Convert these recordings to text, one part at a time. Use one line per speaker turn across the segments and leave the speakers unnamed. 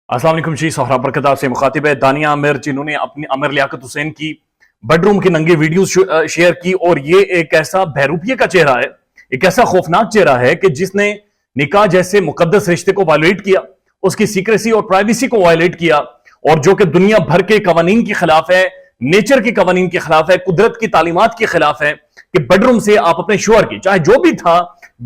अस्सलाम वालेकुम जी। सोहरा बरकत से मुखातिब है दानिया आमिर, जिन्होंने अपनी आमिर लियाकत हुसैन की बेडरूम की नंगे वीडियोस शेयर की। और ये एक ऐसा बहरूपिये का चेहरा है, एक ऐसा खौफनाक चेहरा है कि जिसने निकाह जैसे मुकद्दस रिश्ते को वायलेट किया, उसकी सीक्रेसी और प्राइवेसी को वायलेट किया, और जो कि दुनिया भर के कवानीन के खिलाफ है, नेचर के कवानीन के खिलाफ है, कुदरत की तालीमात के खिलाफ है कि बेडरूम से आप अपने शोहर की, चाहे जो भी था,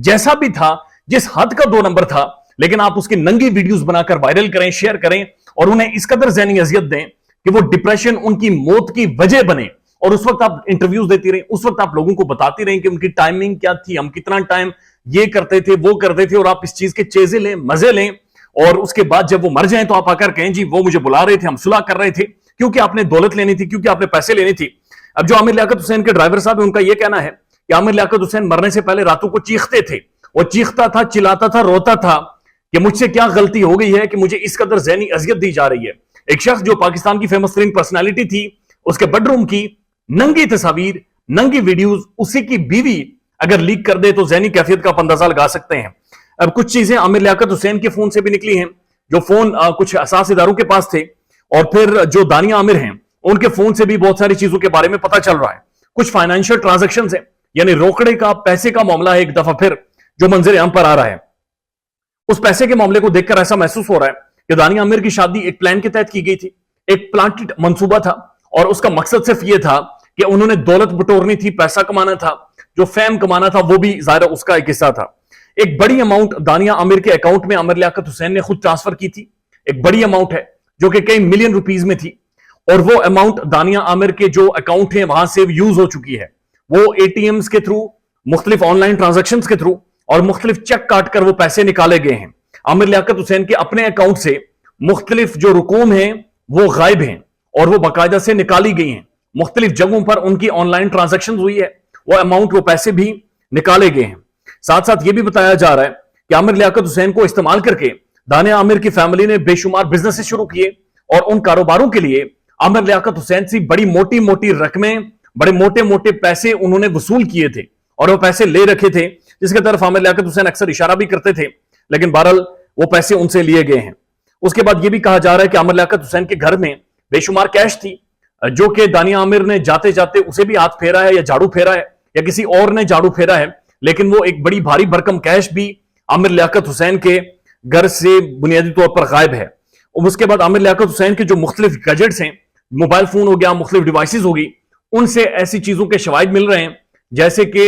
जैसा भी था, जिस हद का 2 नंबर था, लेकिन आप उसकी नंगी वीडियोस बनाकर वायरल करें, शेयर करें और उन्हें इस कदर ज़हनी अजियत दें कि वो डिप्रेशन उनकी मौत की वजह बने। और उस वक्त आप इंटरव्यूज देती रहीं, उस वक्त आप लोगों को बताती रहीं कि उनकी टाइमिंग क्या थी, हम कितना टाइम ये करते थे, वो करते थे, और आप इस चीज के चेजे लें, मजे लें, और उसके बाद जब वो मर जाएं तो आप आकर कहें जी वो मुझे बुला रहे थे, हम सुलह कर रहे थे, क्योंकि आपने दौलत लेनी थी, क्योंकि आपने पैसे लेनी थी। अब जो आमिर लियाकत हुसैन के ड्राइवर साहब है, उनका यह कहना है कि आमिर लियाकत हुसैन मरने से पहले रातों को चीखते थे, वो चीखता था, चिल्लाता था, रोता था कि मुझसे क्या गलती हो गई है कि मुझे इस कदर ज़हनी अजियत दी जा रही है। एक शख्स जो पाकिस्तान की फेमस तरीन पर्सनालिटी थी, उसके बेडरूम की नंगी तस्वीर, नंगी वीडियोस उसी की बीवी अगर लीक कर दे तो ज़हनी कैफियत का आप अंदाजा लगा सकते हैं। अब कुछ चीजें आमिर लियाकत हुसैन के फोन से भी निकली हैं, जो फोन कुछ हसास इदारों के पास थे, और फिर जो दानिया आमिर हैं उनके फोन से भी बहुत सारी चीजों के बारे में पता चल रहा है। कुछ फाइनेंशियल ट्रांजेक्शन है, यानी रोकड़े का, पैसे का मामला है, एक दफा फिर जो मंजर आम पर आ रहा है। उस पैसे के मामले को देखकर ऐसा महसूस हो रहा है कि दानिया आमिर की शादी एक प्लान के तहत की गई थी, एक प्लांटेड मंसूबा था, और उसका मकसद सिर्फ यह था कि उन्होंने दौलत बटोरनी थी, पैसा कमाना था, जो फेम कमाना था वो भी ज़ाहिर उसका एक हिस्सा था। एक बड़ी अमाउंट दानिया आमिर के अकाउंट में आमिर लियाकत हुसैन ने खुद ट्रांसफर की थी। एक बड़ी अमाउंट है जो कि कई मिलियन रुपीज में थी, और वो अमाउंट दानिया आमिर के जो अकाउंट है वहां से यूज हो चुकी है। वो एटीएम्स के थ्रू, मुख्तलिफ ऑनलाइन ट्रांजेक्शन के थ्रू और मुख्तलिफ चेक काट कर वो पैसे निकाले गए हैं। आमिर लियाकत हुसैन के अपने अकाउंट से मुख्तलिफ जो रकूम हैं वो गायब हैं, और वो बाकायदा से निकाली गई हैं। मुख्तलिफ जगहों पर उनकी ऑनलाइन ट्रांजेक्शन हुई है, वो अमाउंट, वो पैसे भी निकाले गए हैं। साथ साथ ये भी बताया जा रहा है कि आमिर लियाकत हुसैन को इस्तेमाल करके दानिया आमिर की फैमिली ने बेशुमार बिजनेस शुरू किए, और उन कारोबारों के लिए आमिर लियाकत हुसैन से बड़ी मोटी मोटी रकमें, बड़े मोटे मोटे पैसे उन्होंने वसूल किए थे, और वो पैसे ले रखे थे, जिसकी तरफ आमिर लियाकत हुसैन अक्सर इशारा भी करते थे, लेकिन बहरहाल वो पैसे उनसे लिए गए हैं। उसके बाद यह भी कहा जा रहा है कि आमिर लियाकत हुसैन के घर में बेशुमार कैश थी, जो कि दानिया आमिर ने जाते जाते उसे भी हाथ फेरा है, या झाड़ू फेरा है, या किसी और ने झाड़ू फेरा है, लेकिन वो एक बड़ी भारी भरकम कैश भी आमिर लियाकत हुसैन के घर से बुनियादी तौर पर गायब है। और उसके बाद आमिर लियाकत हुसैन के जो मुख्तलिफ गैजेट्स हैं, मोबाइल फोन हो गया, मुख्तलिफ डिवाइसेस होगी, उनसे ऐसी चीजों के शवाहिद मिल रहे हैं जैसे कि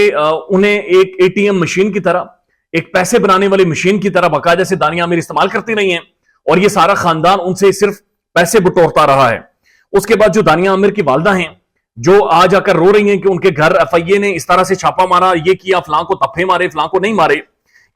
उन्हें एक एटीएम मशीन की तरह, एक पैसे बनाने वाली मशीन की तरह बाकायदा से दानिया आमिर इस्तेमाल करती रही हैं, और ये सारा खानदान उनसे सिर्फ पैसे बटोरता रहा है। उसके बाद जो दानिया आमिर की वालदा हैं, जो आज आकर रो रही हैं कि उनके घर एफआईए ने इस तरह से छापा मारा, ये किया, फलां को तफ्फे मारे, फलां को नहीं मारे,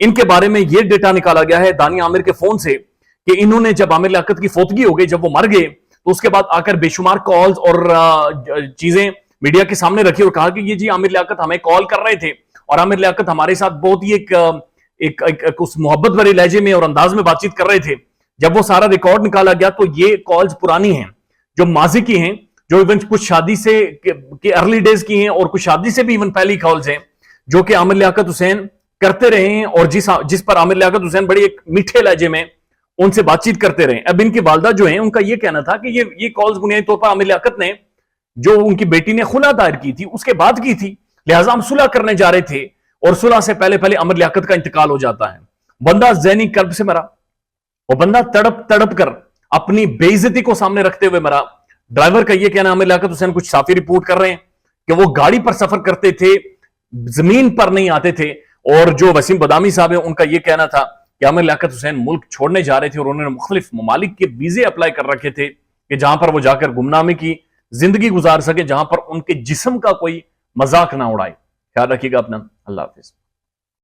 इनके बारे में यह डेटा निकाला गया है दानिया आमिर के फोन से कि इन्होंने जब आमिर लियाकत की फौतगी हो गई, जब वो मर गए, तो उसके बाद आकर बेशुमार कॉल्स और चीजें मीडिया के सामने रखी और कहा कि ये जी आमिर लियाकत हमें कॉल कर रहे थे, और आमिर लियाकत हमारे साथ बहुत ही एक उस मोहब्बत भरे लहजे में और अंदाज में बातचीत कर रहे थे। जब वो सारा रिकॉर्ड निकाला गया तो ये कॉल्स पुरानी हैं, जो माजी की हैं, जो इवन कुछ शादी से के अर्ली डेज की हैं, और कुछ शादी से भी इवन पहली कॉल्स हैं, जो कि आमिर लियाकत हुसैन करते रहे हैं, और जिस पर आमिर लियाकत हुसैन बड़ी एक मीठे लहजे में उनसे बातचीत करते रहे। अब इनकी वालदा जो है, उनका यह कहना था कि ये कॉल्स बुनियादी तौर पर आमिर लियाकत ने, जो उनकी बेटी ने खुला दायर की थी, उसके बाद की थी, लिहाजा हम सुलह करने जा रहे थे, और सुलह से पहले पहले आमिर लियाकत का इंतकाल हो जाता है। बंदा ज़हनी कर्ब से मरा, और बंदा तड़प तड़प कर अपनी बेइज्जती को सामने रखते हुए मरा। ड्राइवर का यह कहना, आमिर लियाकत हुसैन कुछ साफी रिपोर्ट कर रहे हैं कि वो गाड़ी पर सफर करते थे, जमीन पर नहीं आते थे, और जो वसीम बदामी साहब है, उनका यह कहना था कि आमिर लियाकत हुसैन मुल्क छोड़ने जा रहे थे, और उन्होंने मुख्तलिफ ममालिक के वीजे अप्लाई कर रखे थे कि जहां पर वो जाकर गुमनामी की जिंदगी गुजार सके, जहां पर उनके जिस्म का कोई मजाक ना उड़ाए। ख्याल रखिएगा अपना। अल्लाह हाफिज।